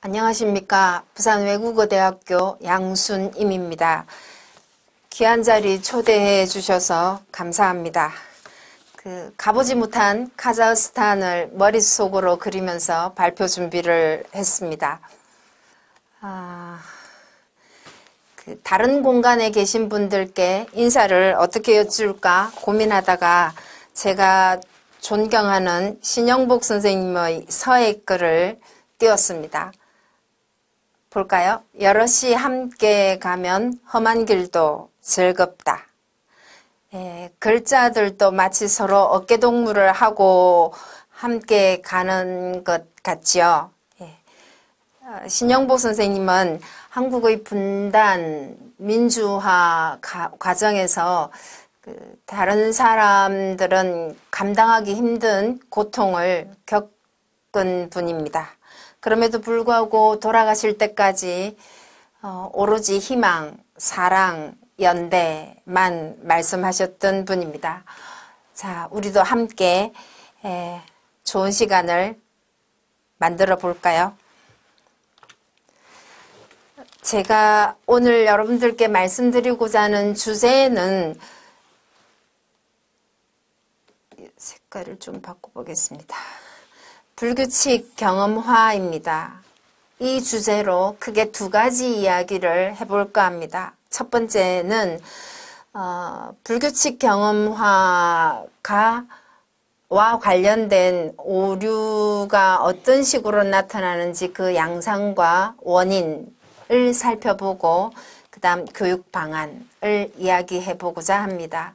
안녕하십니까. 부산외국어대학교 양순임입니다. 귀한 자리 초대해 주셔서 감사합니다. 가보지 못한 카자흐스탄을 머릿속으로 그리면서 발표 준비를 했습니다. 다른 공간에 계신 분들께 인사를 어떻게 여쭐까 고민하다가 제가 존경하는 신영복 선생님의 서의 글을 띄웠습니다. 볼까요? 여럿이 함께 가면 험한 길도 즐겁다. 글자들도 마치 서로 어깨동무를 하고 함께 가는 것 같지요. 신영복 선생님은 한국의 분단, 민주화 과정에서 다른 사람들은 감당하기 힘든 고통을 겪은 분입니다. 그럼에도 불구하고 돌아가실 때까지 오로지 희망, 사랑, 연대만 말씀하셨던 분입니다. 자, 우리도 함께 좋은 시간을 만들어 볼까요? 제가 오늘 여러분들께 말씀드리고자 하는 주제는 색깔을 좀 바꿔보겠습니다. 불규칙 경험화입니다. 이 주제로 크게 두 가지 이야기를 해볼까 합니다. 첫 번째는 불규칙 경험화와 관련된 오류가 어떤 식으로 나타나는지 그 양상과 원인을 살펴보고 그 다음 교육 방안을 이야기해 보고자 합니다.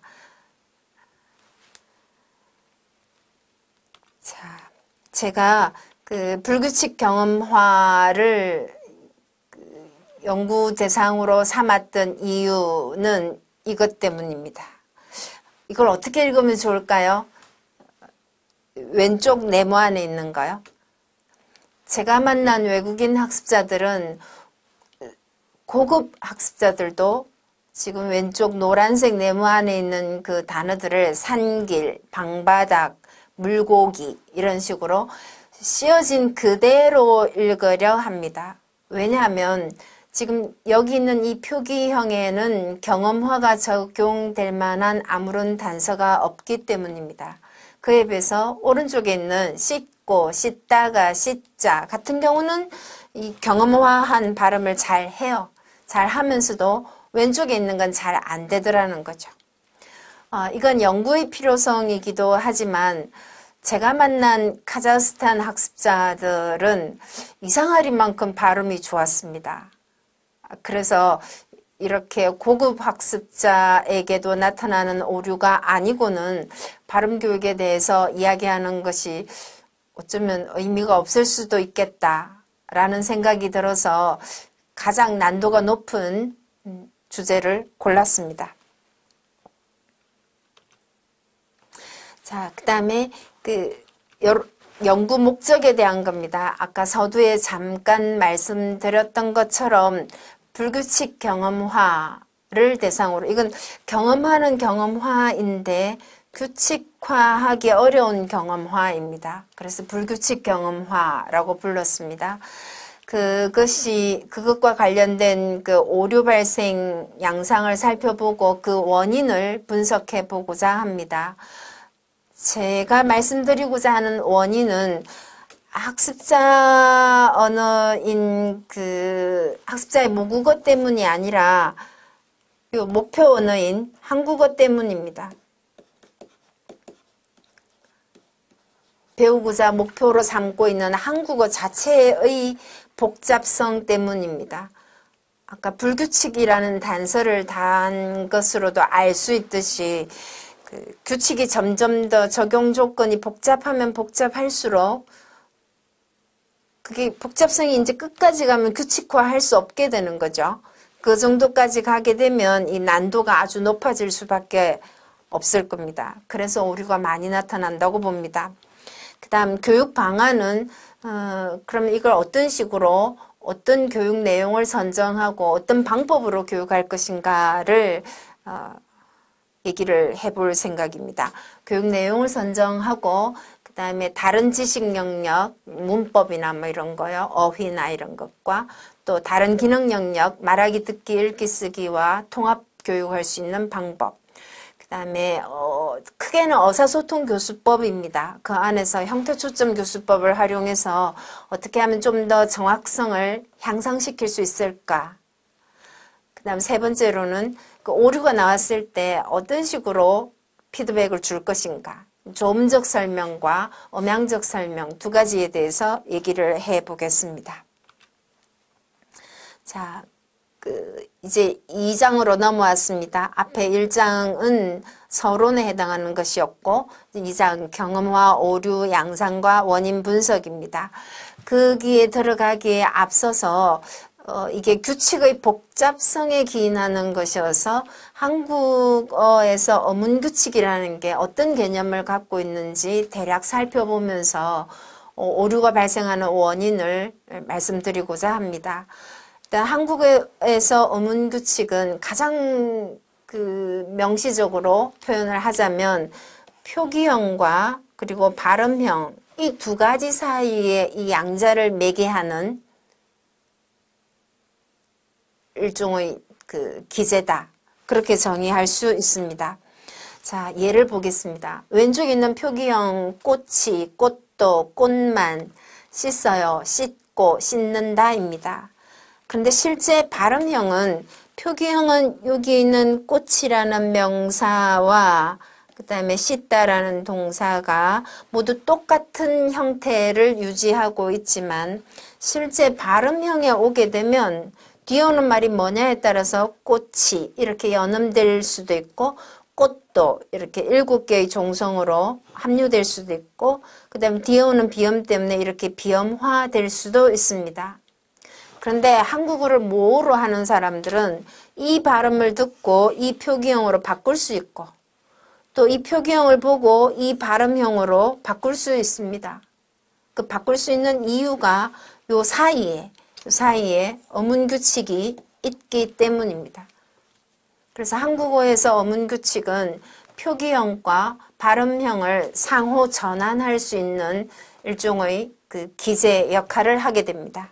자, 제가 불규칙 경험화를 연구 대상으로 삼았던 이유는 이것 때문입니다. 이걸 어떻게 읽으면 좋을까요? 왼쪽 네모 안에 있는 거요. 제가 만난 외국인 학습자들은 고급 학습자들도 지금 왼쪽 노란색 네모 안에 있는 그 단어들을 산길, 방바닥, 물고기 이런 식으로 씌어진 그대로 읽으려 합니다. 왜냐하면 지금 여기 있는 이 표기형에는 경험화가 적용될 만한 아무런 단서가 없기 때문입니다. 그에 비해서 오른쪽에 있는 씻고, 씻다가, 씻자 같은 경우는 이 경험화한 발음을 잘 해요. 잘 하면서도 왼쪽에 있는 건 잘 안 되더라는 거죠. 이건 연구의 필요성이기도 하지만 제가 만난 카자흐스탄 학습자들은 이상하리만큼 발음이 좋았습니다. 그래서 이렇게 고급 학습자에게도 나타나는 오류가 아니고는 발음 교육에 대해서 이야기하는 것이 어쩌면 의미가 없을 수도 있겠다라는 생각이 들어서 가장 난도가 높은 주제를 골랐습니다. 자, 그 다음에 연구 목적에 대한 겁니다. 아까 서두에 잠깐 말씀드렸던 것처럼 불규칙 경험화를 대상으로, 이건 경험하는 경험화인데 규칙화하기 어려운 경험화입니다. 그래서 불규칙 경험화라고 불렀습니다. 그것과 관련된 그 오류 발생 양상을 살펴보고 그 원인을 분석해 보고자 합니다. 제가 말씀드리고자 하는 원인은 학습자 언어인 학습자의 모국어 때문이 아니라 목표 언어인 한국어 때문입니다. 배우고자 목표로 삼고 있는 한국어 자체의 복잡성 때문입니다. 아까 불규칙이라는 단서를 단 것으로도 알 수 있듯이 규칙이 점점 더 적용 조건이 복잡하면 복잡할수록 그게 복잡성이 이제 끝까지 가면 규칙화할 수 없게 되는 거죠. 그 정도까지 가게 되면 이 난도가 아주 높아질 수밖에 없을 겁니다. 그래서 오류가 많이 나타난다고 봅니다. 그 다음 교육 방안은 그럼 이걸 어떤 식으로 어떤 교육 내용을 선정하고 어떤 방법으로 교육할 것인가를 얘기를 해볼 생각입니다. 교육 내용을 선정하고 그 그 다음에 다른 지식 영역, 문법이나 뭐 이런 거요. 어휘나 이런 것과 또 다른 기능 영역, 말하기, 듣기, 읽기, 쓰기와 통합 교육할 수 있는 방법. 그 다음에 크게는 의사소통 교수법입니다. 그 안에서 형태초점 교수법을 활용해서 어떻게 하면 좀 더 정확성을 향상시킬 수 있을까. 그 다음 세 번째로는 그 오류가 나왔을 때 어떤 식으로 피드백을 줄 것인가. 조음적 설명과 음향적 설명 두 가지에 대해서 얘기를 해 보겠습니다. 자, 이제 2장으로 넘어왔습니다. 앞에 1장은 서론에 해당하는 것이었고 2장 경험화, 오류, 양상과 원인 분석입니다. 거기에 들어가기에 앞서서 이게 규칙의 복잡성에 기인하는 것이어서 한국어에서 어문규칙이라는 게 어떤 개념을 갖고 있는지 대략 살펴보면서 오류가 발생하는 원인을 말씀드리고자 합니다. 일단 한국어에서 어문규칙은 가장 명시적으로 표현을 하자면 표기형과 그리고 발음형 이 두 가지 사이에 이 양자를 매개하는 일종의 기제다. 그렇게 정의할 수 있습니다. 자, 예를 보겠습니다. 왼쪽에 있는 표기형 꽃이, 꽃도, 꽃만, 씻어요, 씻고, 씻는다입니다. 그런데 실제 발음형은 표기형은 여기 있는 꽃이라는 명사와 그 다음에 씻다라는 동사가 모두 똑같은 형태를 유지하고 있지만 실제 발음형에 오게 되면 뒤에 오는 말이 뭐냐에 따라서 꽃이 이렇게 연음될 수도 있고 꽃도 이렇게 7개의 종성으로 합류될 수도 있고 그 다음에 뒤에 오는 비음 때문에 이렇게 비음화될 수도 있습니다. 그런데 한국어를 모어로 하는 사람들은 이 발음을 듣고 이 표기형으로 바꿀 수 있고 또 이 표기형을 보고 이 발음형으로 바꿀 수 있습니다. 그 바꿀 수 있는 이유가 요 사이에 어문규칙이 있기 때문입니다. 그래서 한국어에서 어문규칙은 표기형과 발음형을 상호 전환할 수 있는 일종의 기제 역할을 하게 됩니다.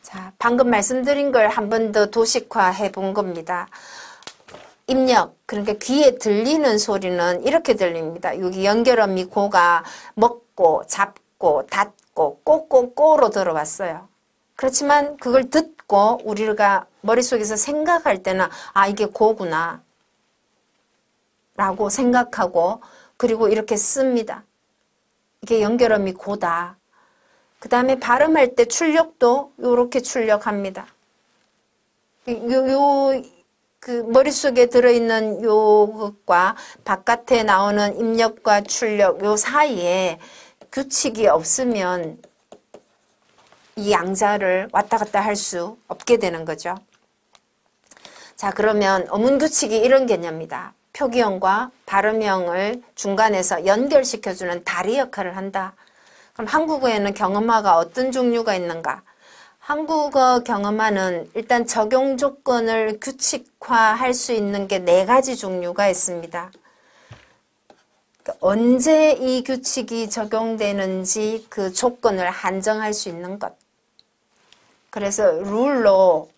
자, 방금 말씀드린 걸 한 번 더 도식화해 본 겁니다. 입력, 그러니까 귀에 들리는 소리는 이렇게 들립니다. 여기 연결음이 고가 먹고, 잡고, 닫고, 꼬꼬꼬로 들어왔어요. 그렇지만 그걸 듣고 우리가 머릿속에서 생각할 때는 아, 이게 고구나 라고 생각하고 그리고 이렇게 씁니다. 이게 연결음이 고다. 그 다음에 발음할 때 출력도 이렇게 출력합니다. 머릿속에 들어있는 요것과 바깥에 나오는 입력과 출력 요 사이에 규칙이 없으면 이 양자를 왔다 갔다 할 수 없게 되는 거죠. 자, 그러면 어문규칙이 이런 개념이다. 표기형과 발음형을 중간에서 연결시켜주는 다리 역할을 한다. 그럼 한국어에는 경음화가 어떤 종류가 있는가? 한국어 경음화는 일단 적용 조건을 규칙화할 수 있는 게 4가지 종류가 있습니다. 언제 이 규칙이 적용되는지 그 조건을 한정할 수 있는 것. 그래서 룰로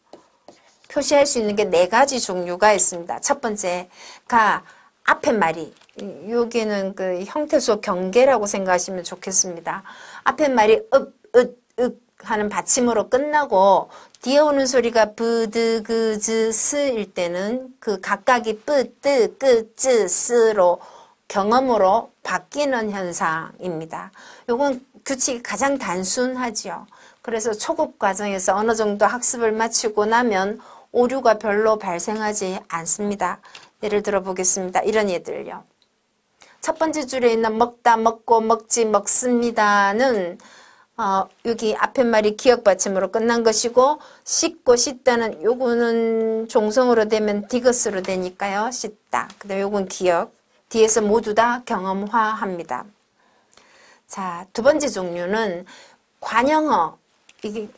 표시할 수 있는 게 4가지 종류가 있습니다. 첫 번째가 앞에 말이 여기는 그 형태소 경계라고 생각하시면 좋겠습니다. 앞에 말이 읍 하는 받침으로 끝나고 뒤에 오는 소리가 브드 그즈 스일 때는 그 각각이 뿌, 뜨, 끄, 쯔, 스로 경음으로 바뀌는 현상입니다. 요건 규칙이 가장 단순하죠. 그래서 초급 과정에서 어느 정도 학습을 마치고 나면 오류가 별로 발생하지 않습니다. 예를 들어 보겠습니다. 이런 예들요. 첫 번째 줄에 있는 먹다, 먹고, 먹지, 먹습니다는 여기 앞에 말이 기역 받침으로 끝난 것이고 씻고 씻다는 요거는 종성으로 되면 디귿으로 되니까요. 씻다. 그 다음에 요건 기역. 뒤에서 모두 다 경험화합니다. 자, 두 번째 종류는 관형어. 이게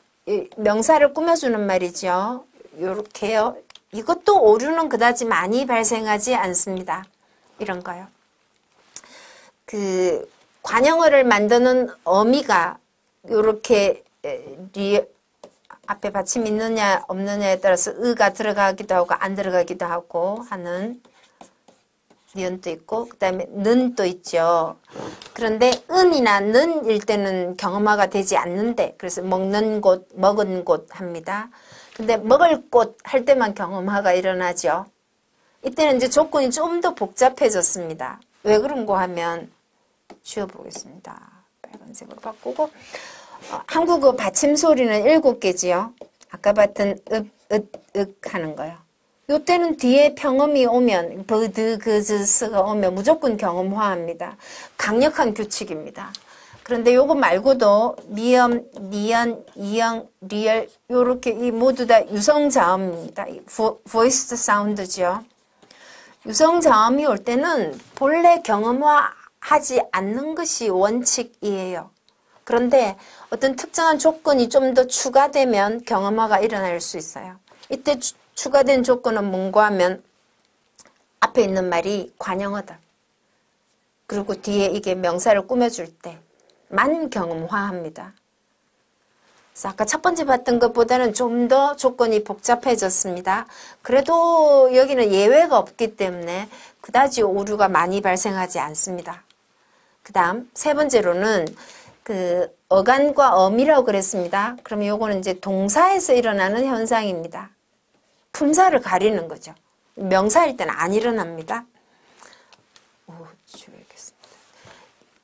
명사를 꾸며주는 말이죠. 요렇게요. 이것도 오류는 그다지 많이 발생하지 않습니다. 이런 거요. 그 관형어를 만드는 어미가 요렇게 앞에 받침 있느냐 없느냐에 따라서 의가 들어가기도 하고 안 들어가기도 하고 하는 니은도 있고 그 다음에 는도 있죠. 그런데 은이나 는일 때는 경음화가 되지 않는데 그래서 먹는 곳, 먹은 곳 합니다. 근데 먹을 곳 할 때만 경음화가 일어나죠. 이때는 이제 조건이 좀 더 복잡해졌습니다. 왜 그런고 하면 지워보겠습니다. 빨간색으로 바꾸고 한국어 받침 소리는 7개지요. 아까 봤던 읍 하는 거요. 요때는 뒤에 평음이 오면 버드 그즈 스가 오면 무조건 경음화합니다. 강력한 규칙입니다. 그런데 요거 말고도 미음, 니은, 이응, 리얼 요렇게 이 모두 다 유성자음입니다. voiced sound죠. 유성자음이 올 때는 본래 경음화하지 않는 것이 원칙이에요. 그런데 어떤 특정한 조건이 좀 더 추가되면 경음화가 일어날 수 있어요. 이때 추가된 조건은 뭔가 하면 앞에 있는 말이 관형어다. 그리고 뒤에 이게 명사를 꾸며줄 때만 경음화합니다. 그래서 아까 첫 번째 봤던 것보다는 좀 더 조건이 복잡해졌습니다. 그래도 여기는 예외가 없기 때문에 그다지 오류가 많이 발생하지 않습니다. 그 다음 세 번째로는 그 어간과 어미라고 그랬습니다. 그러면 요거는 이제 동사에서 일어나는 현상입니다. 품사를 가리는 거죠. 명사일 때는 안 일어납니다. 지워야겠습니다.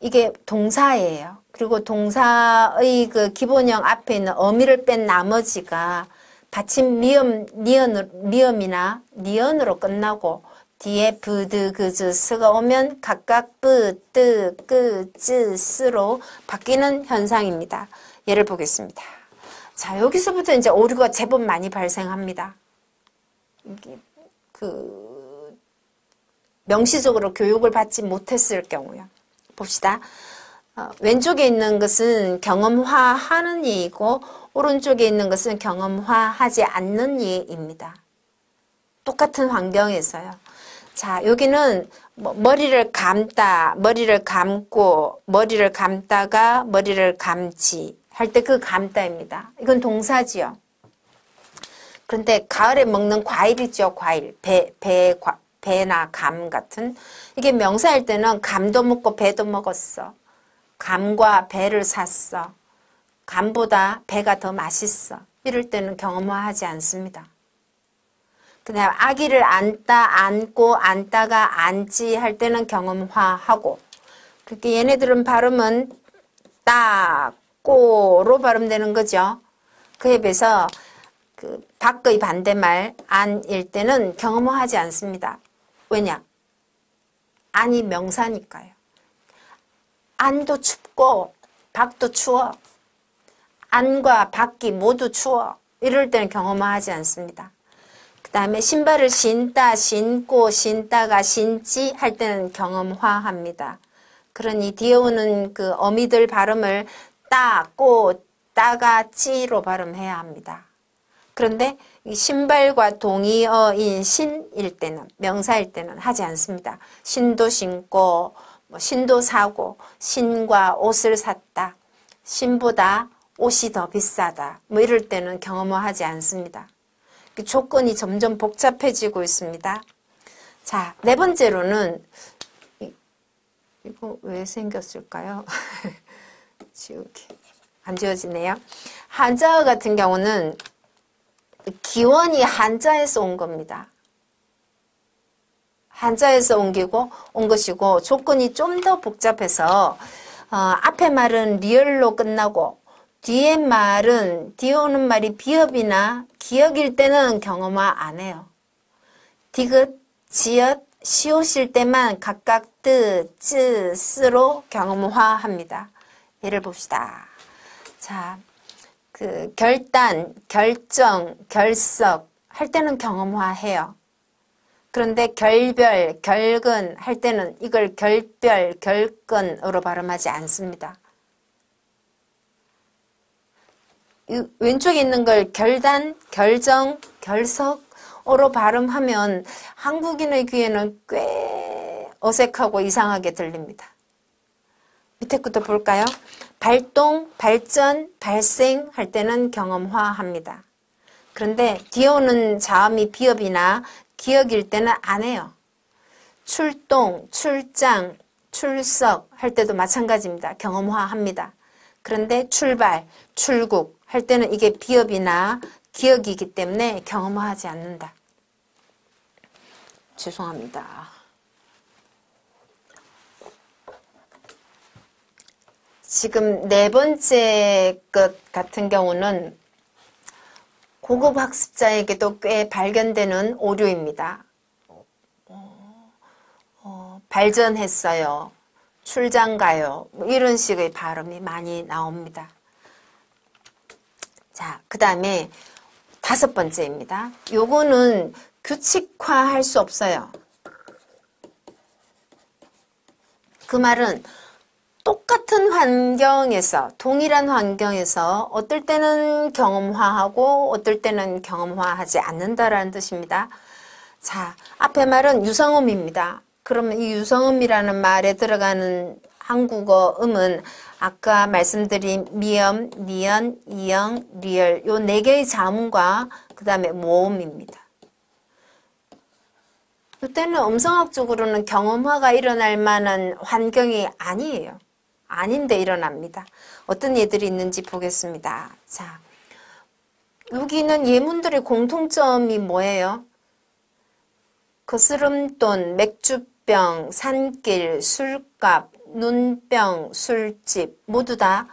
이게 동사예요. 그리고 동사의 그 기본형 앞에 있는 어미를 뺀 나머지가 받침 미음이나 니은으로 끝나고 뒤에 부드 그즈 스가 오면 각각 뿌, 뜨, 끄, 쯔, 스로 바뀌는 현상입니다. 예를 보겠습니다. 자, 여기서부터 이제 오류가 제법 많이 발생합니다. 그 명시적으로 교육을 받지 못했을 경우요. 봅시다. 왼쪽에 있는 것은 경험화하는 예이고 오른쪽에 있는 것은 경험화하지 않는 예입니다. 똑같은 환경에서요. 자, 여기는 머리를 감다, 머리를 감고, 머리를 감다가 머리를 감지 할 때 그 감다입니다. 이건 동사지요. 그런데 가을에 먹는 과일이죠. 과일. 배나 감 같은. 이게 명사일 때는 감도 먹고 배도 먹었어. 감과 배를 샀어. 감보다 배가 더 맛있어. 이럴 때는 경험화하지 않습니다. 그다음 아기를 안다, 안고, 안다가 안지 할 때는 경험화하고 그렇게 얘네들은 발음은 따, 꼬로 발음되는 거죠. 그에 비해서 그 밖의 반대말 안일 때는 경험화하지 않습니다. 왜냐? 안이 명사니까요. 안도 춥고 밖도 추워. 안과 밖이 모두 추워. 이럴 때는 경험화하지 않습니다. 그 다음에 신발을 신다, 신고, 신다가 신지 할 때는 경험화합니다. 그러니 뒤에 오는 그 어미들 발음을 따, 꼬, 따가 찌로 발음해야 합니다. 그런데 이 신발과 동의어인 신일 때는, 명사일 때는 하지 않습니다. 신도 신고, 신도 사고, 신과 옷을 샀다, 신보다 옷이 더 비싸다, 이럴 때는 경험화하지 않습니다. 조건이 점점 복잡해지고 있습니다. 자, 네 번째로는 이거 왜 생겼을까요? 지우기. 안 지워지네요. 한자어 같은 경우는 기원이 한자에서 온 겁니다. 한자에서 온 것이고 조건이 좀 더 복잡해서 앞에 말은 리얼로 끝나고 뒤에 오는 말이 비읍이나 기역일 때는 경험화 안 해요. 디귿, 지읒, 시옷일 때만 각각 뜨, 쯔, 스로 경험화합니다. 예를 봅시다. 자, 그 결단, 결정, 결석 할 때는 경험화해요. 그런데 결별, 결근 할 때는 이걸 결별, 결근으로 발음하지 않습니다. 왼쪽에 있는 걸 결단, 결정, 결석 어로 발음하면 한국인의 귀에는 꽤 어색하고 이상하게 들립니다. 밑에 것도 볼까요? 발동, 발전, 발생 할 때는 경험화합니다. 그런데 뒤에 오는 자음이 비읍이나 기역일 때는 안 해요. 출동, 출장, 출석 할 때도 마찬가지입니다. 경험화합니다. 그런데 출발, 출국 할 때는 이게 비읍이나 기역이기 때문에 경험화하지 않는다. 죄송합니다. 지금 네 번째 것 같은 경우는 고급 학습자에게도 꽤 발견되는 오류입니다. 발전했어요. 출장 가요. 뭐 이런 식의 발음이 많이 나옵니다. 자, 그 다음에 다섯 번째입니다. 요거는 규칙화할 수 없어요. 그 말은 똑같은 환경에서, 동일한 환경에서 어떨 때는 경험화하고 어떨 때는 경험화하지 않는다라는 뜻입니다. 자, 앞에 말은 유성음입니다. 그러면 이 유성음이라는 말에 들어가는 한국어 음은 아까 말씀드린 미음, 니은, 이응, 리을 요 네 개의 자음과 그 다음에 모음입니다. 이때는 음성학적으로는 경험화가 일어날 만한 환경이 아니에요. 아닌데 일어납니다. 어떤 예들이 있는지 보겠습니다. 자, 여기는 예문들의 공통점이 뭐예요? 거스름돈, 맥주병, 산길, 술값, 눈병, 술집 모두 다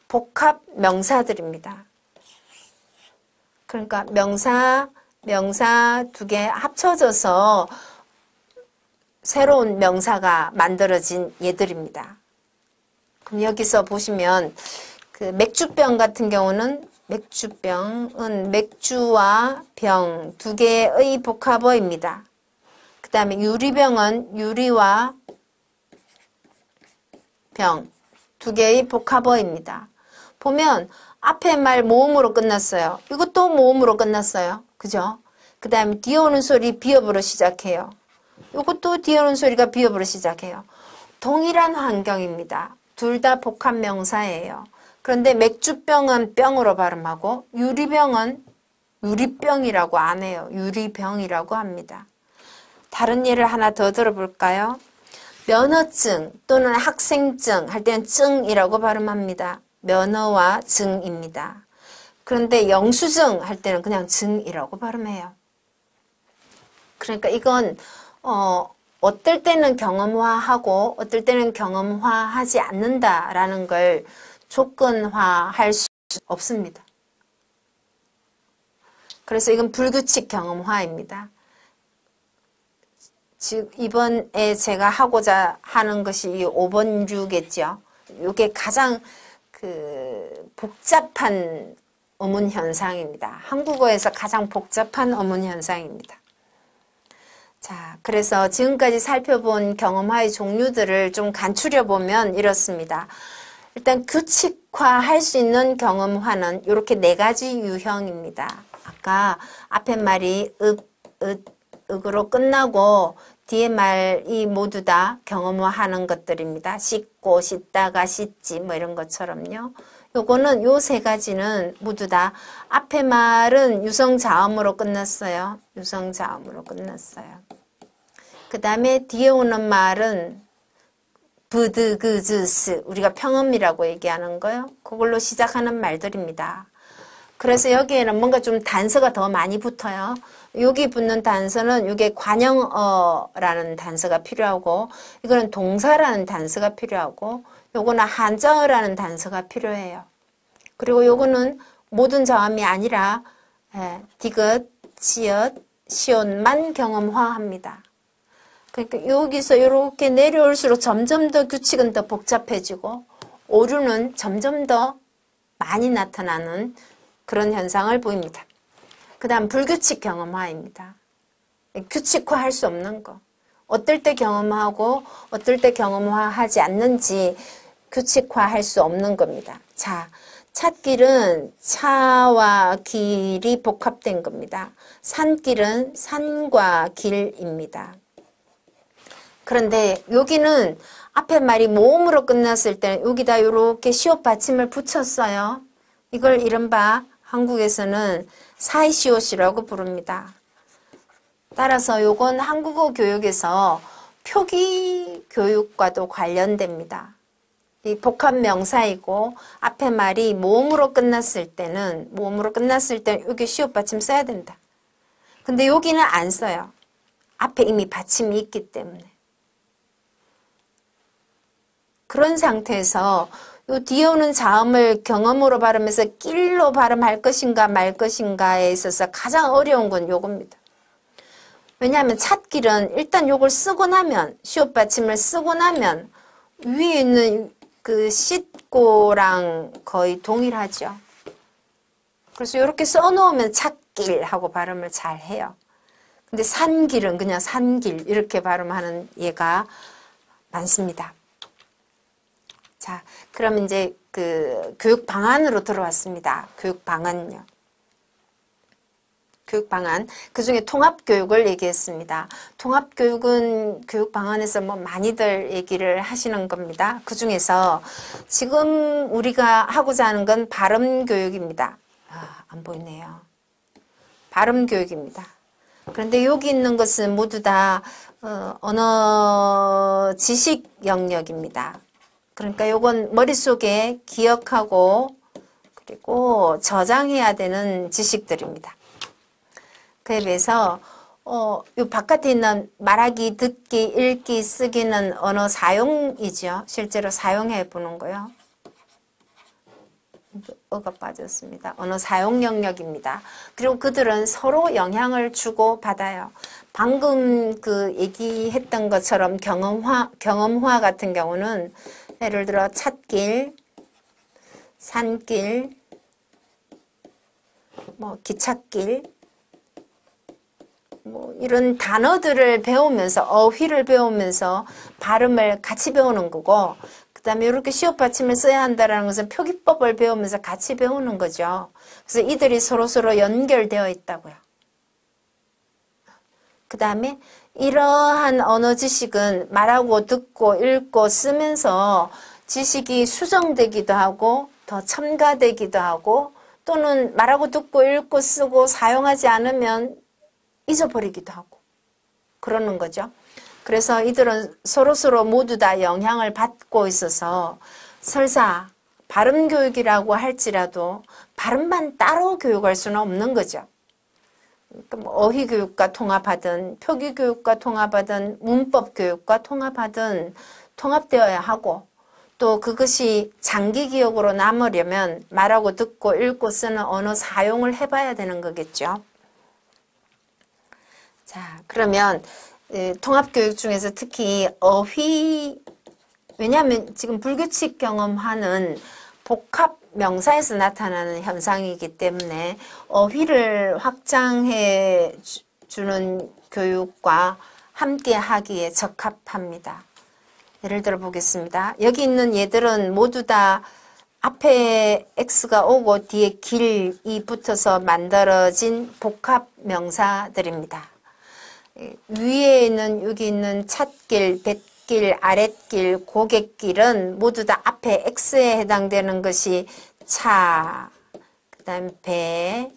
복합 명사들입니다. 그러니까 명사 두 개 합쳐져서 새로운 명사가 만들어진 예들입니다. 그럼 여기서 보시면 그 맥주병 같은 경우는 맥주병은 맥주와 병 두 개의 복합어입니다. 그 다음에 유리병은 유리와 병 두 개의 복합어입니다. 보면 앞에 말 모음으로 끝났어요. 이것도 모음으로 끝났어요. 그죠? 그 다음에 뒤에 오는 소리 비읍으로 시작해요. 이것도 뒤에 오는 소리가 비읍으로 시작해요. 동일한 환경입니다. 둘 다 복합 명사예요. 그런데 맥주병은 병으로 발음하고 유리병은 유리병이라고 안 해요. 유리병이라고 합니다. 다른 예를 하나 더 들어볼까요? 면허증 또는 학생증 할 때는 증이라고 발음합니다. 면허와 증입니다. 그런데 영수증 할 때는 그냥 증이라고 발음해요. 그러니까 이건 어떨 때는 경험화하고 어떨 때는 경험화하지 않는다라는 걸 조건화할 수 없습니다. 그래서 이건 불규칙 경험화입니다. 즉 이번에 제가 하고자 하는 것이 이 5번 유겠죠. 이게 가장 복잡한 어문 현상입니다. 한국어에서 가장 복잡한 어문 현상입니다. 자, 그래서 지금까지 살펴본 경험화의 종류들을 좀 간추려 보면 이렇습니다. 일단 규칙화할 수 있는 경험화는 이렇게 네 가지 유형입니다. 아까 앞에 말이 읍으로 끝나고 뒤에 말이 모두 다 경험화하는 것들입니다. 씻고, 씻다가, 씻지 뭐 이런 것처럼요. 요거는 요 세 가지는 모두 다 앞에 말은 유성자음으로 끝났어요. 유성자음으로 끝났어요. 그 다음에 뒤에 오는 말은 브드그즈스 우리가 평음이라고 얘기하는 거요. 그걸로 시작하는 말들입니다. 그래서 여기에는 뭔가 좀 단서가 더 많이 붙어요. 여기 붙는 단서는 이게 관형어라는 단서가 필요하고 이거는 동사라는 단서가 필요하고 요거는 한자어라는 단서가 필요해요. 그리고 요거는 모든 자음이 아니라 디귿, 치읓, 시온만 경험화합니다. 그러니까 여기서 이렇게 내려올수록 점점 더 규칙은 더 복잡해지고 오류는 점점 더 많이 나타나는 그런 현상을 보입니다. 그 다음 불규칙 경험화입니다. 규칙화할 수 없는 거. 어떨 때 경험하고 어떨 때 경험화하지 않는지 규칙화할 수 없는 겁니다. 자, 찻길은 차와 길이 복합된 겁니다. 산길은 산과 길입니다. 그런데 여기는 앞에 말이 모음으로 끝났을 때 여기다 이렇게 시옷 받침을 붙였어요. 이걸 이른바 한국에서는 사이시옷이라고 부릅니다. 따라서 요건 한국어 교육에서 표기 교육과도 관련됩니다. 이 복합 명사이고 앞에 말이 모음으로 끝났을 때는 여기 시옷 받침 써야 된다. 근데 여기는 안 써요. 앞에 이미 받침이 있기 때문에. 그런 상태에서 요 뒤에 오는 자음을 경음으로 발음해서 낄로 발음할 것인가 말 것인가에 있어서 가장 어려운 건 요겁니다. 왜냐하면 찻길은 일단 요걸 쓰고 나면 시옷 받침을 쓰고 나면 위에 있는 그 씻고랑 거의 동일하죠. 그래서 이렇게 써놓으면 찻길 하고 발음을 잘 해요. 근데 산길은 그냥 산길 이렇게 발음하는 얘가 많습니다. 자, 그럼 이제 그 교육 방안으로 들어왔습니다. 교육 방안요. 교육 방안. 그 중에 통합교육을 얘기했습니다. 통합교육은 교육 방안에서 뭐 많이들 얘기를 하시는 겁니다. 그 중에서 지금 우리가 하고자 하는 건 발음교육입니다. 안 보이네요. 발음교육입니다. 그런데 여기 있는 것은 모두 다 언어 지식 영역입니다. 그러니까 요건 머릿속에 기억하고 그리고 저장해야 되는 지식들입니다. 그에 비해서 요 바깥에 있는 말하기, 듣기, 읽기, 쓰기는 언어 사용이죠. 실제로 사용해 보는 거요. 어가 빠졌습니다. 언어 사용 영역입니다. 그리고 그들은 서로 영향을 주고 받아요. 방금 그 얘기했던 것처럼 경험화 같은 경우는 예를 들어 찻길, 산길, 뭐 기찻길, 뭐 이런 단어들을 배우면서 어휘를 배우면서 발음을 같이 배우는 거고 그 다음에 이렇게 시옷 받침을 써야 한다는 것은 표기법을 배우면서 같이 배우는 거죠. 그래서 이들이 서로서로 연결되어 있다고요. 그 다음에 이러한 언어 지식은 말하고 듣고 읽고 쓰면서 지식이 수정되기도 하고 더 첨가되기도 하고 또는 말하고 듣고 읽고 쓰고 사용하지 않으면 잊어버리기도 하고 그러는 거죠. 그래서 이들은 서로서로 모두 다 영향을 받고 있어서 설사 발음 교육이라고 할지라도 발음만 따로 교육할 수는 없는 거죠. 그러니까 뭐 어휘 교육과 통합하든 표기 교육과 통합하든 문법 교육과 통합하든 통합되어야 하고 또 그것이 장기 기억으로 남으려면 말하고 듣고 읽고 쓰는 언어 사용을 해봐야 되는 거겠죠. 자, 그러면 통합교육 중에서 특히 어휘, 왜냐하면 지금 불규칙 경험하는 복합 명사에서 나타나는 현상이기 때문에 어휘를 확장해 주는 교육과 함께 하기에 적합합니다. 예를 들어 보겠습니다. 여기 있는 얘들은 모두 다 앞에 X가 오고 뒤에 길이 붙어서 만들어진 복합 명사들입니다. 위에 있는 여기 있는 찻길, 뱃길, 아랫길, 고갯길은 모두 다 앞에 X에 해당되는 것이 차, 그 다음 배,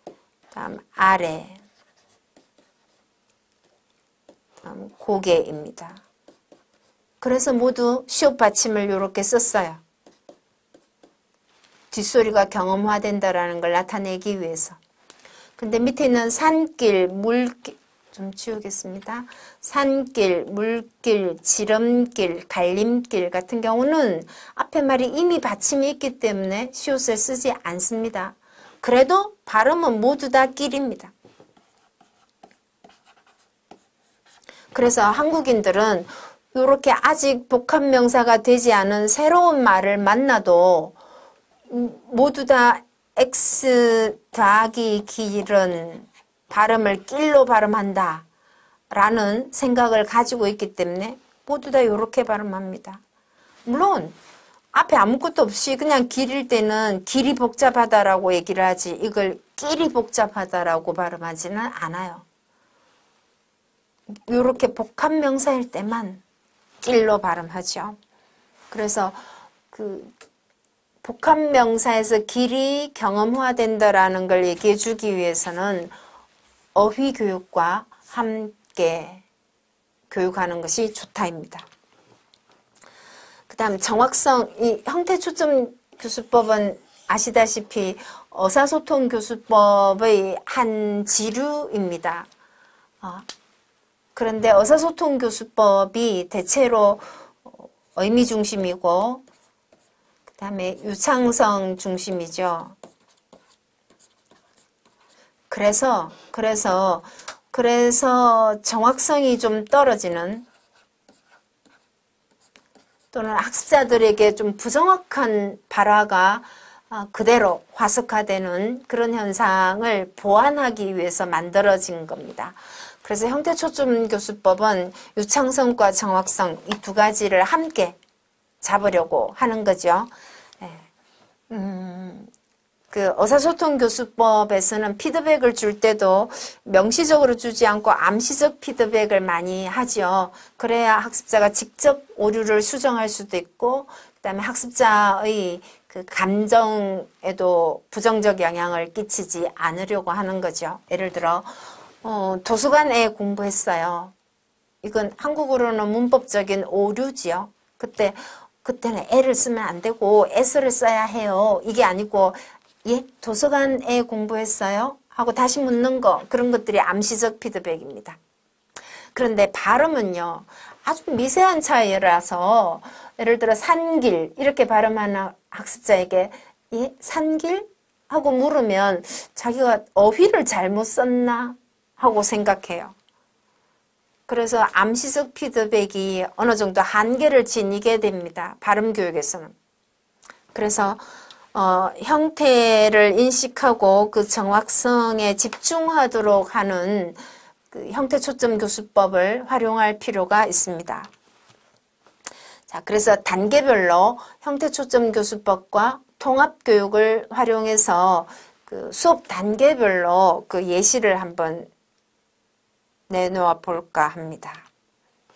그 다음 아래, 그 다음 고개입니다. 그래서 모두 시옷 받침을 이렇게 썼어요. 뒷소리가 경험화된다라는 걸 나타내기 위해서. 근데 밑에 있는 산길, 물길, 좀 지우겠습니다. 산길, 물길, 지름길, 갈림길 같은 경우는 앞에 말이 이미 받침이 있기 때문에 시옷을 쓰지 않습니다. 그래도 발음은 모두 다 길입니다. 그래서 한국인들은 이렇게 아직 복합명사가 되지 않은 새로운 말을 만나도 모두 다 X 더하기 길은 발음을 길로 발음한다 라는 생각을 가지고 있기 때문에 모두 다 이렇게 발음합니다. 물론 앞에 아무것도 없이 그냥 길일 때는 길이 복잡하다라고 얘기를 하지 이걸 끼리 복잡하다라고 발음하지는 않아요. 이렇게 복합 명사일 때만 길로 발음하죠. 그래서 그 복합 명사에서 길이 경험화된다라는 걸 얘기해 주기 위해서는 어휘 교육과 함께 교육하는 것이 좋다입니다. 그 다음 정확성, 이 형태초점 교수법은 아시다시피 의사소통 교수법의 한 지류입니다. 그런데 의사소통 교수법이 대체로 의미 중심이고 그 다음에 유창성 중심이죠. 그래서 정확성이 좀 떨어지는 또는 학습자들에게 좀 부정확한 발화가 그대로 화석화되는 그런 현상을 보완하기 위해서 만들어진 겁니다. 그래서 형태초점 교수법은 유창성과 정확성 이 두 가지를 함께 잡으려고 하는 거죠. 그 의사소통 교수법에서는 피드백을 줄 때도 명시적으로 주지 않고 암시적 피드백을 많이 하죠. 그래야 학습자가 직접 오류를 수정할 수도 있고 그다음에 학습자의 그 감정에도 부정적 영향을 끼치지 않으려고 하는 거죠. 예를 들어 도서관에 공부했어요. 이건 한국어로는 문법적인 오류지요. 그때는 애를 쓰면 안 되고 S를 써야 해요. 이게 아니고 예, 도서관에 공부했어요? 하고 다시 묻는 거 그런 것들이 암시적 피드백입니다. 그런데 발음은요. 아주 미세한 차이라서 예를 들어 산길 이렇게 발음하는 학습자에게 예, 산길? 하고 물으면 자기가 어휘를 잘못 썼나? 하고 생각해요. 그래서 암시적 피드백이 어느 정도 한계를 지니게 됩니다. 발음 교육에서는. 그래서 형태를 인식하고 그 정확성에 집중하도록 하는 그 형태초점 교수법을 활용할 필요가 있습니다. 자, 그래서 단계별로 형태초점 교수법과 통합교육을 활용해서 그 수업 단계별로 그 예시를 한번 내놓아 볼까 합니다.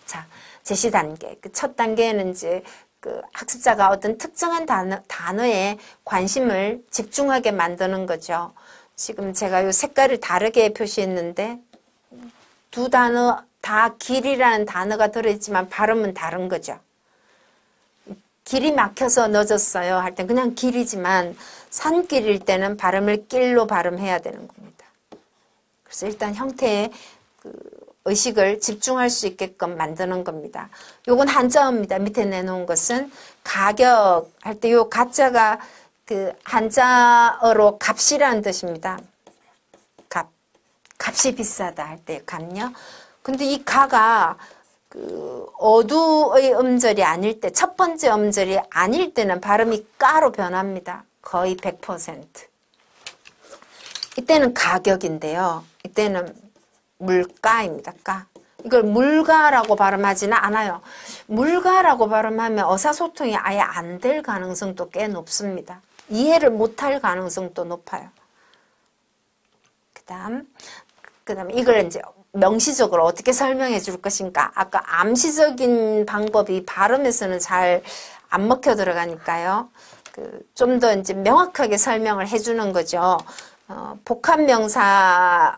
자, 제시 단계. 그 첫 단계는 이제 그 학습자가 어떤 특정한 단어에 관심을 집중하게 만드는 거죠. 지금 제가 이 색깔을 다르게 표시했는데 두 단어 다 길이라는 단어가 들어있지만 발음은 다른 거죠. 길이 막혀서 늦었어요 할 땐 그냥 길이지만 산길일 때는 발음을 길로 발음해야 되는 겁니다. 그래서 일단 형태에 그 의식을 집중할 수 있게끔 만드는 겁니다. 요건 한자어입니다. 밑에 내놓은 것은 가격 할 때 요 가자가 그 한자어로 값이라는 뜻입니다. 값이 비싸다 할 때 값요. 근데 이 가가 그 어두의 음절이 아닐 때, 첫 번째 음절이 아닐 때는 발음이 까로 변합니다. 거의 100%. 이때는 가격인데요. 이때는 물가입니다. 가. 이걸 물가라고 발음하지는 않아요. 물가라고 발음하면 의사소통이 아예 안 될 가능성도 꽤 높습니다. 이해를 못할 가능성도 높아요. 그다음 이걸 이제 명시적으로 어떻게 설명해 줄 것인가. 아까 암시적인 방법이 발음에서는 잘 안 먹혀 들어가니까요. 좀 더 이제 명확하게 설명을 해주는 거죠. 복합명사의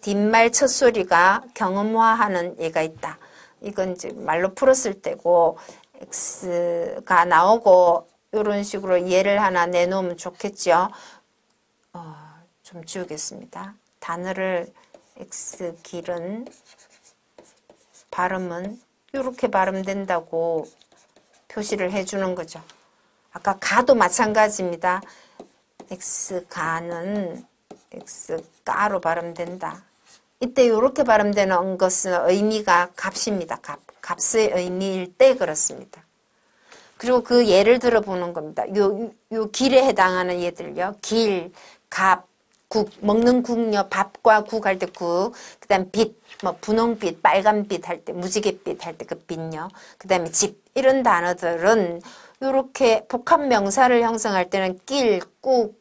뒷말 첫소리가 경음화하는 예가 있다. 이건 이제 말로 풀었을 때고 X가 나오고 이런 식으로 예를 하나 내놓으면 좋겠죠. 좀 지우겠습니다. 단어를 X 길은 발음은 이렇게 발음된다고 표시를 해주는 거죠. 아까 가도 마찬가지입니다. X가는 X가로 발음된다. 이때 이렇게 발음되는 것은 의미가 값입니다. 값의 의미일 때 그렇습니다. 그리고 그 예를 들어보는 겁니다. 요 길에 해당하는 예들요. 길, 값, 국, 먹는 국요, 밥과 국 할 때 국, 그 다음 빛, 뭐 분홍빛, 빨간빛 할 때, 무지갯빛 할 때 그 빛요. 그 다음에 집, 이런 단어들은 이렇게 복합명사를 형성할 때는 낄, 꾹,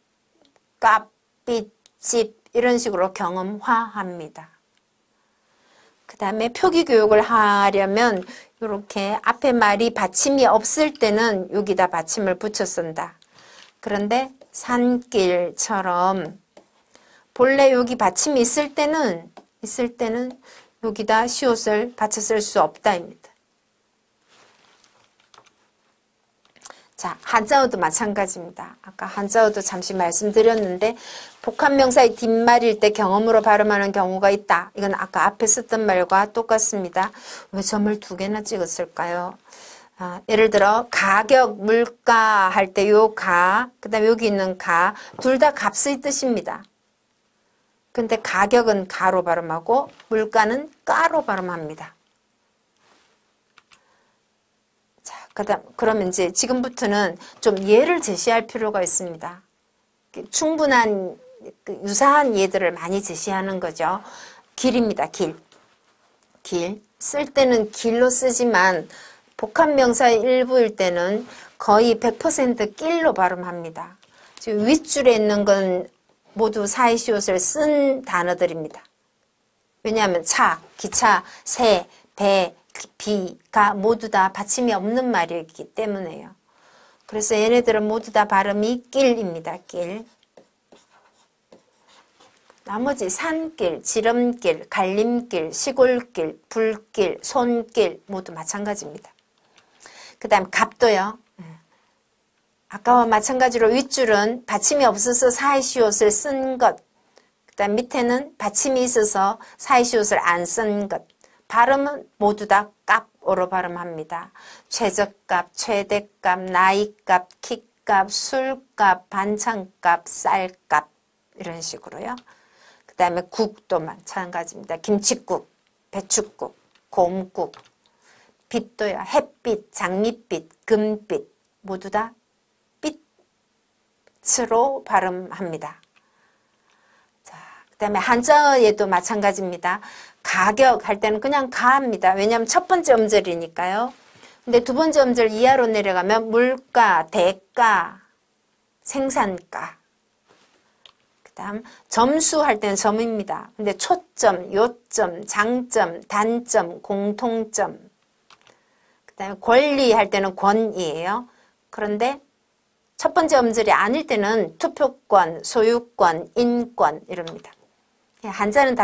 깝, 빛, 집 이런 식으로 경험화합니다. 그 다음에 표기교육을 하려면 이렇게 앞에 말이 받침이 없을 때는 여기다 받침을 붙여 쓴다. 그런데 산길처럼 본래 여기 받침이 있을 때는 여기다 시옷을 받쳐 쓸 수 없다입니다. 자, 한자어도 마찬가지입니다. 아까 한자어도 잠시 말씀드렸는데 복합명사의 뒷말일 때 경험으로 발음하는 경우가 있다. 이건 아까 앞에 썼던 말과 똑같습니다. 왜 점을 2개나 찍었을까요? 예를 들어 가격, 물가 할 때 요 가, 그 다음에 여기 있는 가, 둘 다 값의 뜻입니다. 근데 가격은 가로 발음하고 물가는 까로 발음합니다. 그러면 이제 지금부터는 좀 예를 제시할 필요가 있습니다. 충분한 유사한 예들을 많이 제시하는 거죠. 길입니다. 길. 쓸 때는 길로 쓰지만 복합명사의 일부일 때는 거의 100% 길로 발음합니다. 지금 윗줄에 있는 건 모두 사이시옷을 쓴 단어들입니다. 왜냐하면 차, 기차, 새, 배, 비가 모두 다 받침이 없는 말이기 때문에요. 그래서 얘네들은 모두 다 발음이 길입니다. 길. 나머지 산길, 지름길, 갈림길, 시골길, 불길, 손길 모두 마찬가지입니다. 그 다음 갑도요. 아까와 마찬가지로 윗줄은 받침이 없어서 사이시옷을 쓴 것. 그 다음 밑에는 받침이 있어서 사이시옷을 안 쓴 것. 발음은 모두 다 값으로 발음합니다. 최저값, 최대값, 나이값, 키값, 술값, 반찬값, 쌀값 이런 식으로요. 그 다음에 국도 마찬가지입니다. 김칫국, 배춧국, 곰국, 빛도요. 햇빛, 장밋빛, 금빛 모두 다 빛으로 발음합니다. 자, 그 다음에 한자어에도 마찬가지입니다. 가격 할 때는 그냥 가합니다. 왜냐하면 첫 번째 음절이니까요. 근데 두 번째 음절 이하로 내려가면 물가, 대가, 생산가. 그 다음 점수 할 때는 점입니다. 근데 초점, 요점, 장점, 단점, 공통점. 그 다음에 권리 할 때는 권이에요. 그런데 첫 번째 음절이 아닐 때는 투표권, 소유권, 인권 이럽니다. 한자는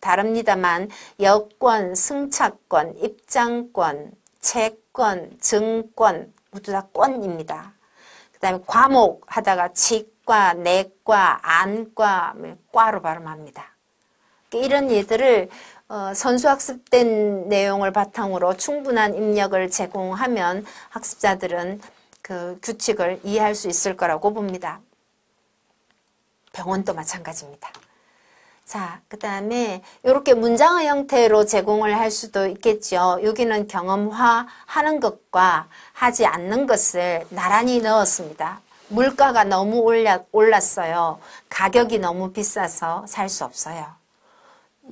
다릅니다만 여권, 승차권, 입장권, 채권, 증권 모두 다 권입니다. 그 다음에 과목 하다가 치과, 내과, 안과, 과로 발음합니다. 이런 예들을 선수학습된 내용을 바탕으로 충분한 입력을 제공하면 학습자들은 그 규칙을 이해할 수 있을 거라고 봅니다. 병원도 마찬가지입니다. 자, 그 다음에 이렇게 문장의 형태로 제공을 할 수도 있겠죠. 여기는 경험화하는 것과 하지 않는 것을 나란히 넣었습니다. 물가가 너무 올랐어요. 가격이 너무 비싸서 살 수 없어요.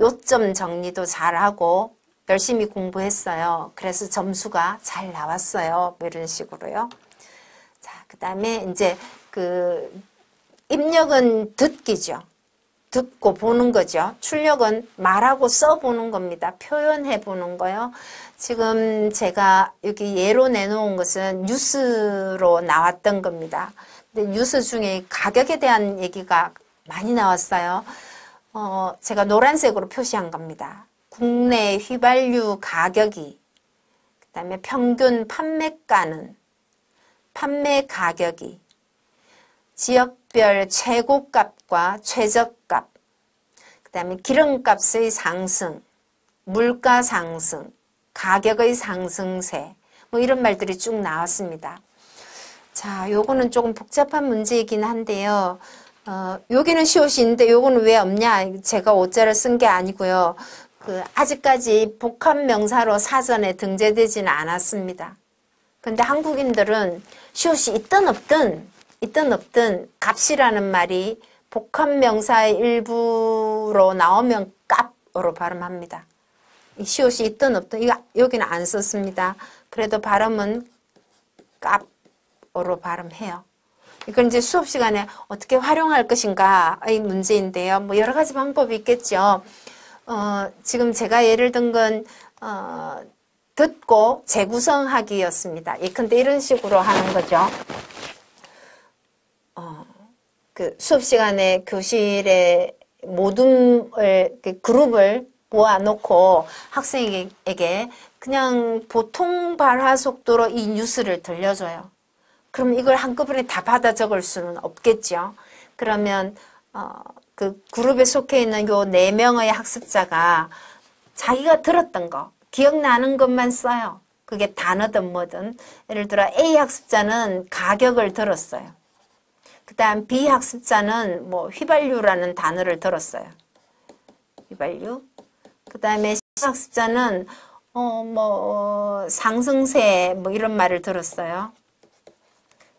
요점 정리도 잘하고 열심히 공부했어요. 그래서 점수가 잘 나왔어요. 뭐 이런 식으로요. 자, 그 다음에 이제 그 입력은 듣기죠. 듣고 보는 거죠. 출력은 말하고 써보는 겁니다. 표현해 보는 거요. 지금 제가 여기 예로 내놓은 것은 뉴스로 나왔던 겁니다. 근데 뉴스 중에 가격에 대한 얘기가 많이 나왔어요. 제가 노란색으로 표시한 겁니다. 국내 휘발유 가격이, 그 다음에 평균 판매가는, 판매 가격이, 지역별 최고값과 최저값, 그 다음에 기름값의 상승, 물가 상승, 가격의 상승세, 뭐 이런 말들이 쭉 나왔습니다. 자, 요거는 조금 복잡한 문제이긴 한데요. 여기는 시옷인데 요거는 왜 없냐? 제가 오자를 쓴 게 아니고요. 아직까지 복합 명사로 사전에 등재되지는 않았습니다. 근데 한국인들은 시옷이 있든 없든 값이라는 말이 복합 명사의 일부로 나오면 값으로 발음합니다. 이 시옷이 있든 없든, 여기는 안 썼습니다. 그래도 발음은 값, 국어로 발음해요. 이걸 이제 수업 시간에 어떻게 활용할 것인가의 문제인데요. 뭐 여러 가지 방법이 있겠죠. 지금 제가 예를 든 건 듣고 재구성하기였습니다. 예컨대 이런 식으로 하는 거죠. 그 수업 시간에 교실에 모든 그룹을 모아놓고 학생에게 그냥 보통 발화 속도로 이 뉴스를 들려줘요. 그럼 이걸 한꺼번에 다 받아 적을 수는 없겠죠. 그러면 그 그룹에 속해 있는 요 4명의 학습자가 자기가 들었던 거, 기억나는 것만 써요. 그게 단어든 뭐든. 예를 들어 A 학습자는 가격을 들었어요. 그 다음 B 학습자는 뭐 휘발유라는 단어를 들었어요. 휘발유. 그 다음에 C 학습자는 상승세 뭐 이런 말을 들었어요.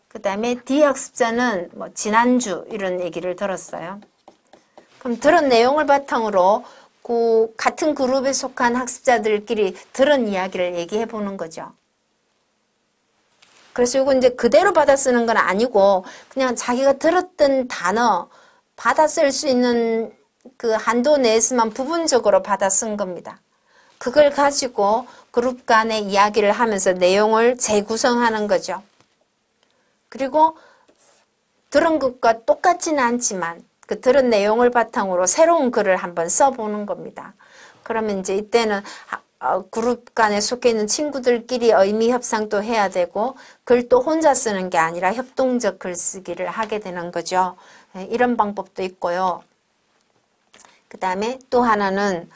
그 다음에 D 학습자는 뭐 지난주 이런 얘기를 들었어요. 그럼 들은 내용을 바탕으로 그 같은 그룹에 속한 학습자들끼리 들은 이야기를 얘기해 보는 거죠. 그래서 이거 이제 그대로 받아 쓰는 건 아니고 그냥 자기가 들었던 단어 받아 쓸 수 있는 그 한도 내에서만 부분적으로 받아 쓴 겁니다. 그걸 가지고 그룹 간의 이야기를 하면서 내용을 재구성하는 거죠. 그리고 들은 것과 똑같지는 않지만 그 들은 내용을 바탕으로 새로운 글을 한번 써보는 겁니다. 그러면 이제 이때는 그룹 간에 속해 있는 친구들끼리 의미 협상도 해야 되고 글도 혼자 쓰는 게 아니라 협동적 글쓰기를 하게 되는 거죠. 이런 방법도 있고요. 그 다음에 또 하나는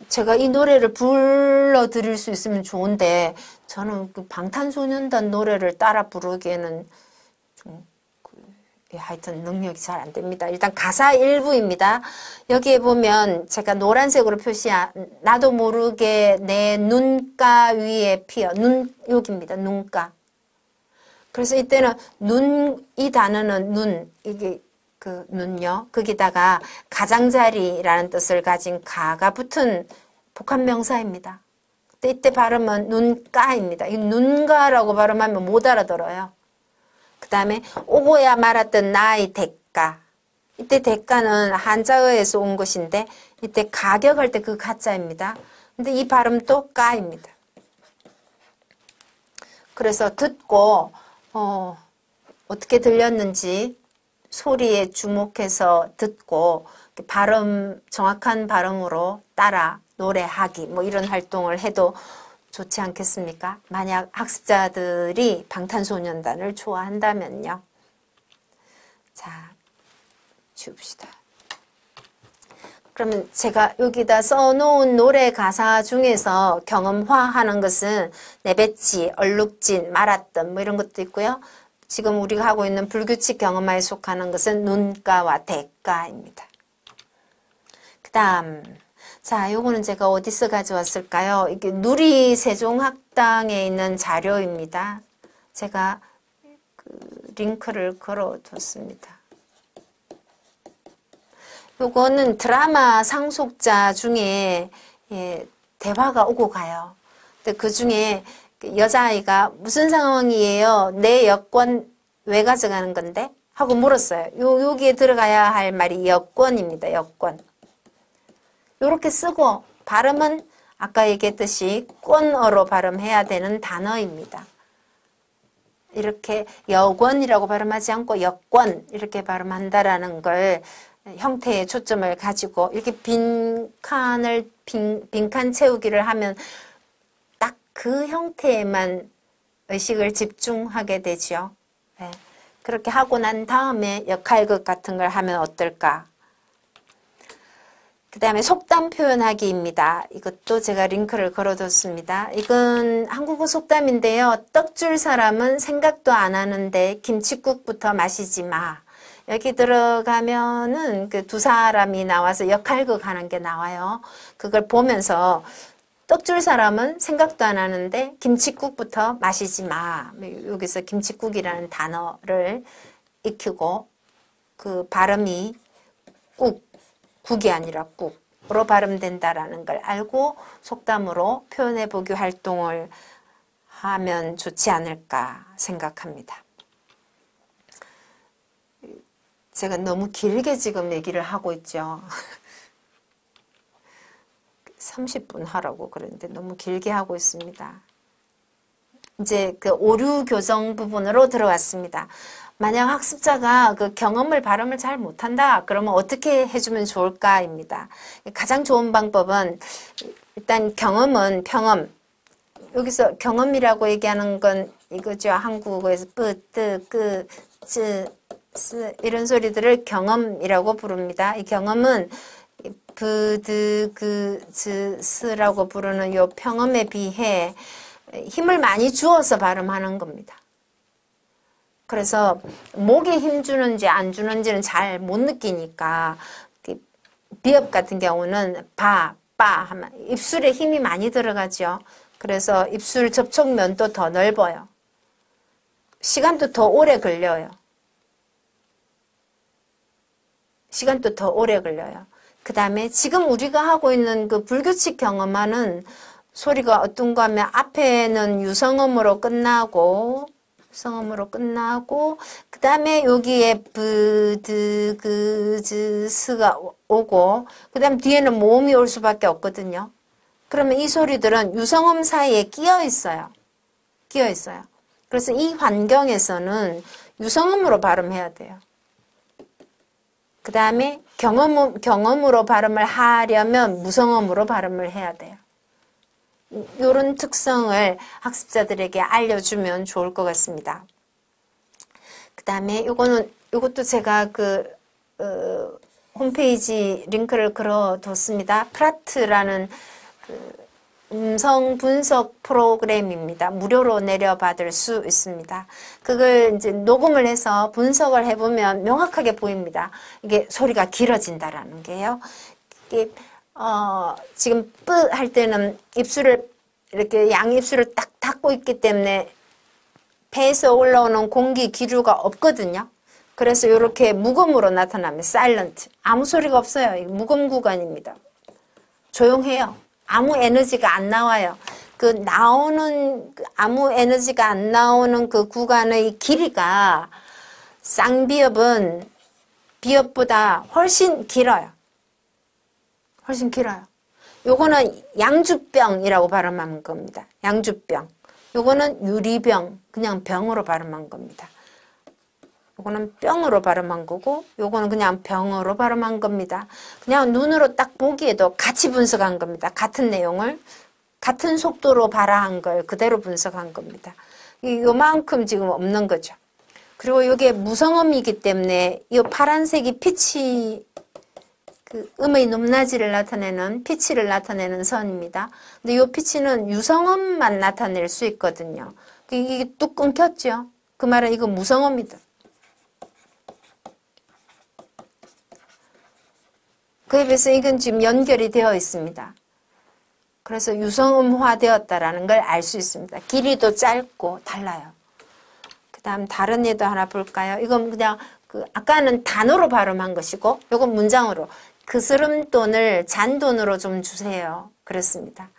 제가 이 노래를 불러드릴 수 있으면 좋은데 저는 그 방탄소년단 노래를 따라 부르기에는 좀 하여튼 능력이 잘 안 됩니다. 일단 가사 일부입니다. 여기에 보면 제가 노란색으로 표시한 나도 모르게 내 눈가 위에 피어 여기입니다. 눈가. 그래서 이때는 이 단어는 이게 그 눈요. 거기다가 가장자리라는 뜻을 가진 가가 붙은 복합명사입니다. 이때 발음은 눈가입니다. 이 눈가라고 발음하면 못 알아들어요. 그 다음에 오고야 말았던 나의 대가. 이때 대가는 한자어에서 온 것인데 이때 가격할 때 그 가자입니다. 근데 이 발음도 까입니다. 그래서 듣고 어떻게 들렸는지 소리에 주목해서 듣고 정확한 발음으로 따라 노래하기 뭐 이런 활동을 해도 좋지 않겠습니까? 만약 학습자들이 방탄소년단을 좋아한다면요. 자, 지웁시다. 그러면 제가 여기다 써놓은 노래 가사 중에서 경험화하는 것은 내뱉지, 얼룩진, 말았던 뭐 이런 것도 있고요. 지금 우리가 하고 있는 불규칙 경험화에 속하는 것은 눈가와 대가입니다. 그 다음 자, 요거는 제가 어디서 가져왔을까요? 이게 누리세종학당에 있는 자료입니다. 제가 그 링크를 걸어뒀습니다. 요거는 드라마 상속자 중에 대화가 오고 가요. 근데 그 중에 여자아이가 무슨 상황이에요? 내 여권 왜 가져가는 건데? 하고 물었어요. 여기에 들어가야 할 말이 여권입니다. 여권. 이렇게 쓰고 발음은 아까 얘기했듯이 권어로 발음해야 되는 단어입니다. 이렇게 여권이라고 발음하지 않고 여권 이렇게 발음한다라는 걸 형태의 초점을 가지고 이렇게 빈칸 채우기를 하면 딱 그 형태에만 의식을 집중하게 되죠. 네. 그렇게 하고 난 다음에 역할극 같은 걸 하면 어떨까? 그 다음에 속담 표현하기입니다. 이것도 제가 링크를 걸어뒀습니다. 이건 한국어 속담인데요. 떡 줄 사람은 생각도 안 하는데 김칫국부터 마시지 마. 여기 들어가면은 그 두 사람이 나와서 역할극 하는 게 나와요. 그걸 보면서 떡 줄 사람은 생각도 안 하는데 김칫국부터 마시지 마. 여기서 김칫국이라는 단어를 익히고 그 발음이 국이 아니라 꾹으로 발음된다라는 걸 알고 속담으로 표현해보기 활동을 하면 좋지 않을까 생각합니다. 제가 너무 길게 지금 얘기를 하고 있죠. 30분 하라고 그랬는데 너무 길게 하고 있습니다. 이제 그 오류 교정 부분으로 들어왔습니다. 만약 학습자가 그 경험을 발음을 잘 못한다 그러면 어떻게 해주면 좋을까입니다. 가장 좋은 방법은 일단 경험은 평음, 여기서 경험이라고 얘기하는 건 이거죠. 한국어에서 뿌, 뜨, 끄, 쯔, 스 이런 소리들을 경험이라고 부릅니다. 이 경험은 브, 드, 그, 즈, 스라고 부르는 요 평음에 비해 힘을 많이 주어서 발음하는 겁니다. 그래서 목에 힘 주는지 안 주는지는 잘 못 느끼니까 비읍 같은 경우는 바, 빠 하면 입술에 힘이 많이 들어가죠. 그래서 입술 접촉면도 더 넓어요. 시간도 더 오래 걸려요. 시간도 더 오래 걸려요. 그 다음에 지금 우리가 하고 있는 그 불규칙 경험하는 소리가 어떤가 하면 앞에는 유성음으로 끝나고 그 다음에 여기에 브, 드, 그, 즈, 스가 오고 그 다음 뒤에는 모음이 올 수밖에 없거든요. 그러면 이 소리들은 유성음 사이에 끼어 있어요. 그래서 이 환경에서는 유성음으로 발음해야 돼요. 그 다음에 경음으로 발음을 하려면 무성음으로 발음을 해야 돼요. 이런 특성을 학습자들에게 알려주면 좋을 것 같습니다. 그 다음에 이것도 제가 홈페이지 링크를 걸어뒀습니다. 프라트라는 음성 분석 프로그램입니다. 무료로 내려받을 수 있습니다. 그걸 이제 녹음을 해서 분석을 해보면 명확하게 보입니다. 이게 소리가 길어진다라는 게요. 이게 지금 뿌 할 때는 입술을 이렇게 양입술을 딱 닫고 있기 때문에 배에서 올라오는 공기 기류가 없거든요. 그래서 이렇게 무음으로 나타나면 사일런트. 아무 소리가 없어요. 무음 구간입니다. 조용해요. 아무 에너지가 안 나와요. 아무 에너지가 안 나오는 그 구간의 길이가 쌍비읍은 비읍보다 훨씬 길어요. 요거는 양주병이라고 발음한 겁니다. 양주병. 요거는 유리병, 그냥 병으로 발음한 겁니다. 요거는 병으로 발음한 거고 요거는 그냥 병으로 발음한 겁니다. 그냥 눈으로 딱 보기에도 같이 분석한 겁니다. 같은 내용을 같은 속도로 발화한 걸 그대로 분석한 겁니다. 요만큼 지금 없는 거죠. 그리고 이게 무성음이기 때문에 이 파란색이 피치 음의 높낮이를 나타내는 피치를 나타내는 선입니다. 근데 이 피치는 유성음만 나타낼 수 있거든요. 이게 뚝 끊겼죠. 그 말은 이거 무성음이다. 그에 비해서 이건 지금 연결이 되어 있습니다. 그래서 유성음화 되었다라는 걸 알 수 있습니다. 길이도 짧고 달라요. 그 다음 다른 예도 하나 볼까요? 이건 그냥 아까는 단어로 발음한 것이고 이건 문장으로 그스름돈을 잔돈으로 좀 주세요. 그렇습니다.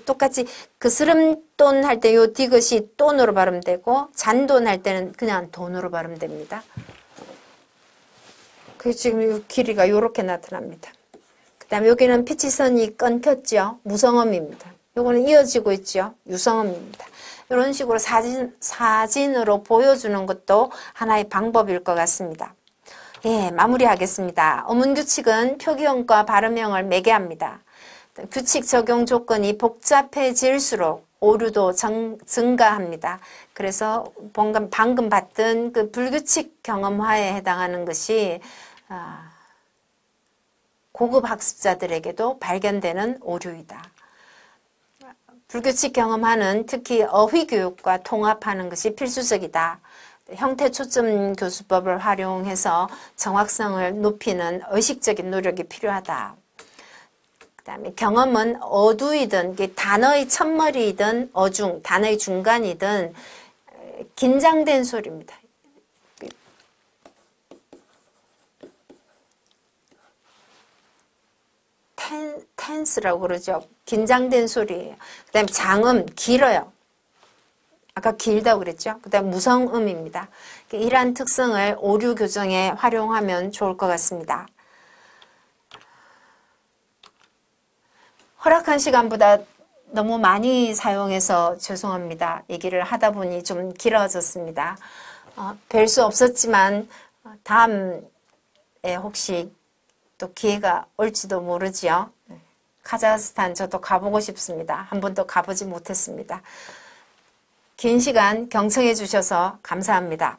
똑같이 그스름돈 할 때 요 디귿이 돈으로 발음되고 잔돈 할 때는 그냥 돈으로 발음됩니다. 그 지금 이 길이가 이렇게 나타납니다. 그 다음에 여기는 피치선이 끊겼죠. 무성음입니다. 요거는 이어지고 있죠. 유성음입니다. 이런 식으로 사진으로 보여주는 것도 하나의 방법일 것 같습니다. 예, 마무리하겠습니다. 어문규칙은 표기형과 발음형을 매개합니다. 규칙 적용 조건이 복잡해질수록 오류도 증가합니다. 그래서 방금 봤던 그 불규칙 경험화에 해당하는 것이 고급 학습자들에게도 발견되는 오류이다. 불규칙 경험화는 특히 어휘 교육과 통합하는 것이 필수적이다. 형태 초점 교수법을 활용해서 정확성을 높이는 의식적인 노력이 필요하다. 그 다음에 경험은 어두이든 단어의 첫머리이든 어중, 단어의 중간이든 긴장된 소리입니다. 텐스라고 그러죠. 긴장된 소리예요. 그 다음에 장음 길어요. 아까 길다고 그랬죠? 그 다음 무성음입니다. 이러한 특성을 오류 교정에 활용하면 좋을 것 같습니다. 허락한 시간보다 너무 많이 사용해서 죄송합니다. 얘기를 하다 보니 좀 길어졌습니다. 뵐 수 없었지만 다음에 혹시 또 기회가 올지도 모르지요. 카자흐스탄 저도 가보고 싶습니다. 한 번도 가보지 못했습니다. 긴 시간 경청해 주셔서 감사합니다.